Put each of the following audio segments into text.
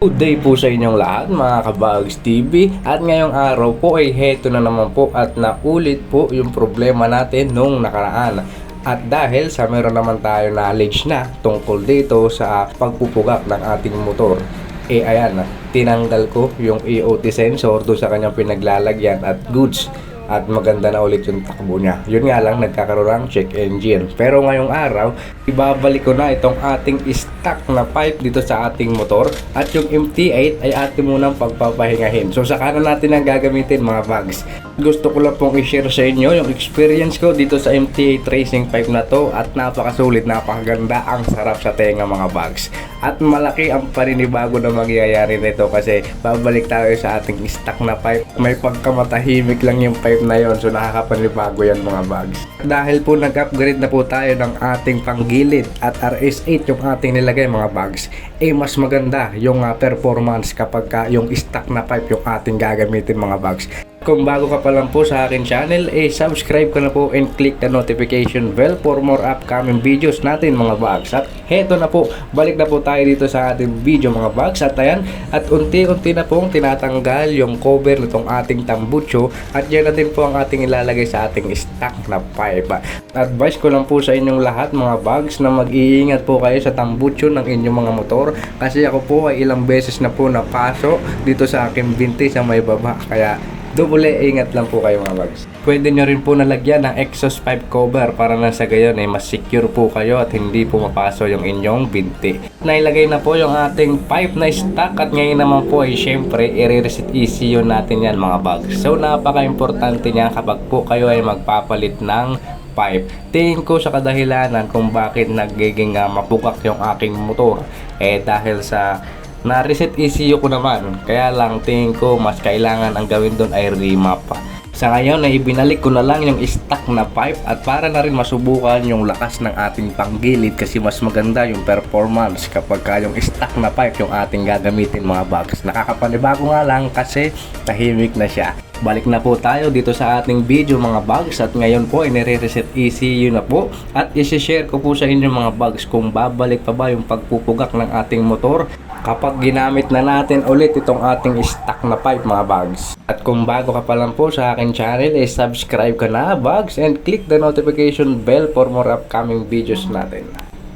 Good day po sa inyong lahat mga Kabags TV, at ngayong araw po ay heto na naman po at naulit po yung problema natin nung nakaraan. At dahil sa meron naman tayo knowledge na tungkol dito sa pagpupugak ng ating motor, ayan, tinanggal ko yung EOT sensor doon sa kanyang pinaglalagyan at goods. At maganda na ulit yung takbo niya. Yun nga lang, nagkakaroon ng check engine. Pero ngayong araw, ibabalik ko na itong ating stock na pipe dito sa ating motor. At yung MT8 ay ating munang pagpapahingahin. So saka na natin ang gagamitin mga bags. Gusto ko lang pong i-share sa inyo yung experience ko dito sa MT8 racing pipe na to. At napakasulit, napakaganda, ang sarap sa tenga mga bags. At malaki ang paninibago na mangyayari nito kasi babalik tayo sa ating stock na pipe. May pagkamatahimik lang yung pipe na yon, so nakakapanibago yan mga bags. Dahil po nag-upgrade na po tayo ng ating panggilid at RS8 yung ating nilagay mga bags, mas maganda yung performance kapag yung stock na pipe yung ating gagamitin mga bags. Kung bago ka pa lang po sa akin channel, subscribe ka na po and click the notification bell for more upcoming videos natin mga bags. At heto na po, balik na po tayo dito sa ating video mga bags. At ayan, at unti-unti na pong tinatanggal yung cover nitong ating tambucho. At yan na din po ang ating ilalagay sa ating stock na pipe. Advice ko lang po sa inyong lahat mga bags na mag-iingat po kayo sa tambucho ng inyong mga motor. Kasi ako po ay ilang beses na po napaso dito sa aking binti sa may baba. Kaya double ingat lang po kayo mga bags. Pwede nyo rin po nalagyan ng exhaust pipe cover para na sa gayon mas secure po kayo at hindi po mapaso yung inyong binti. Nailagay na po yung ating pipe na stock at ngayon naman po ay syempre i-reset ECU natin yan mga bags. So napaka-importante niya kapag po kayo ay magpapalit ng pipe. Tingin ko sa kadahilanan kung bakit nagiging mapugak yung aking motor dahil sa na-reset ECU ko naman, kaya lang tingin ko mas kailangan ang gawin doon ay remap. Sa ngayon ay ibinalik ko na lang yung stock na pipe at para na rin masubukan yung lakas ng ating panggilid kasi mas maganda yung performance kapag yung stock na pipe yung ating gagamitin mga bags. Nakakapanibago nga lang kasi tahimik na siya. Balik na po tayo dito sa ating video mga bags at ngayon po ay nire-reset ECU na po at isi-share ko po sa inyo mga bags kung babalik pa ba yung pagpupugak ng ating motor kapag ginamit na natin ulit itong ating stock na pipe mga bags. At kung bago ka pa lang po sa akin channel, subscribe ka na bags and click the notification bell for more upcoming videos natin.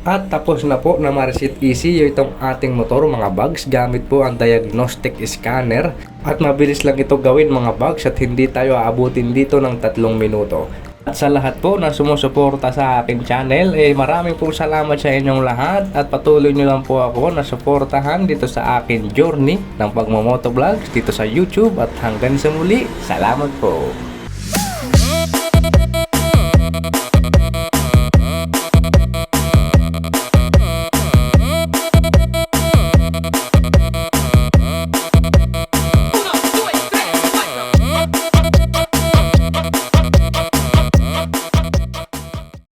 At tapos na po na ma-reset ECU itong ating motor mga bags gamit po ang diagnostic scanner at mabilis lang ito gawin mga bags at hindi tayo aabutin dito ng 3 minuto. At sa lahat po na sumusuporta sa aking channel, maraming po salamat sa inyong lahat at patuloy nyo lang po ako na suportahan dito sa akin journey ng pagmomotovlogs dito sa YouTube at hanggang sa muli, salamat po!